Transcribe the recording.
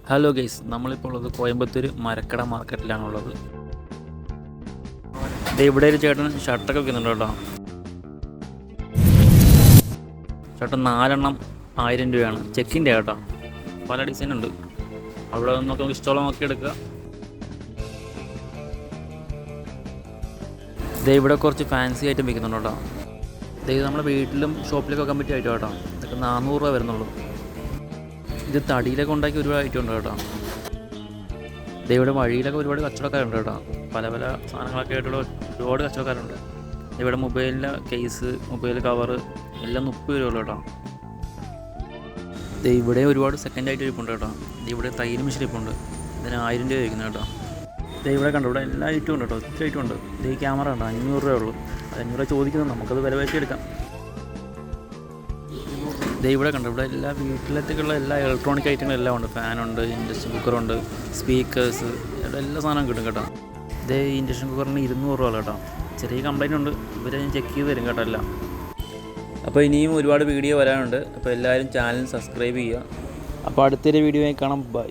Hello guys, നമ്മളിപ്പോൾ ഉള്ളത് കോയമ്പത്തൂർ മരക്കട മാർക്കറ്റിലാണുള്ളത്. ഇവിടെ ഒരു ചേട്ടൻ ഷർട്ടൊക്കെ വെക്കുന്നുണ്ട് കേട്ടോ. ഷർട്ട് 4 1000 രൂപയാണ്. ചെക്കിൻ്റെ കേട്ടോ. പല ഡിസൈൻ ഉണ്ട്. അവിടെ നമുക്ക് ഇഷ്ടമുള്ള നോക്കി എടുക്കുക. ഇവിടെ കുറച്ച് ഫാൻസി ഐറ്റം വെക്കുന്നുണ്ട് കേട്ടോ. നമ്മുടെ വീട്ടിലും ഷോപ്പിലൊക്കെ വെക്കാൻ പറ്റിയ ഐറ്റം കേട്ടോ. ഇതൊക്കെ 400 രൂപ വരുന്നുള്ളൂ. ഇത് തടിയിലൊക്കെ ഉണ്ടാക്കി ഒരുപാട് ഐറ്റം ഉണ്ട് കേട്ടോ. ഇവിടെ വഴിയിലൊക്കെ ഒരുപാട് കച്ചവടക്കാരുണ്ട് കേട്ടോ. പല പല സാധനങ്ങളൊക്കെ ആയിട്ടുള്ള ഒരുപാട് കച്ചവടക്കാരുണ്ട്. ഇവിടെ മൊബൈലിൻ്റെ കേസ്, മൊബൈൽ കവറ് എല്ലാം 30 രൂപ കേട്ടോ. ഇവിടെ ഒരുപാട് സെക്കൻഡ് ആയിട്ട് ഇരിപ്പുണ്ട് കേട്ടോ. ഇവിടെ തൈര് മിഷൻ ഇരിപ്പുണ്ട്. ഇതിന് 1000 രൂപ വയ്ക്കുന്നത് കേട്ടോ. ഇവിടെ കണ്ടു, ഇവിടെ എല്ലാ ഐറ്റവും ഉണ്ട് കേട്ടോ. ഒത്തിരി ഐറ്റം ഉണ്ട്. ഈ ക്യാമറ ഉണ്ടോ, 500 രൂപ ഉള്ളൂ. 500 രൂപ ചോദിക്കുന്നത്, നമുക്കത് വില വെച്ച് എടുക്കാം. ഇവിടെ കണ്ടു, ഇവിടെ എല്ലാ വീട്ടിലത്തേക്കുള്ള എല്ലാ ഇലക്ട്രോണിക് ഐറ്റങ്ങളെല്ലാം ഉണ്ട്. ഫാനുണ്ട്, ഇൻഡക്ഷൻ കുക്കറുണ്ട്, സ്പീക്കേഴ്സ്, ഇവിടെ എല്ലാ സാധനവും കിട്ടും കേട്ടോ. ഇൻഡക്ഷൻ കുക്കറിന് 200 രൂപ കേട്ടോ. ചെറിയ കംപ്ലൈൻറ്റ് ഉണ്ട്, ഇവരെ ഞാൻ ചെക്ക് ചെയ്ത് തരും കേട്ടോ എല്ലാം. അപ്പോൾ ഇനിയും ഒരുപാട് വീഡിയോ വരാനുണ്ട്. അപ്പോൾ എല്ലാവരും ചാനൽ സബ്സ്ക്രൈബ് ചെയ്യുക. അപ്പോൾ അടുത്തൊരു വീഡിയോയിൽ കാണാം. ബൈ.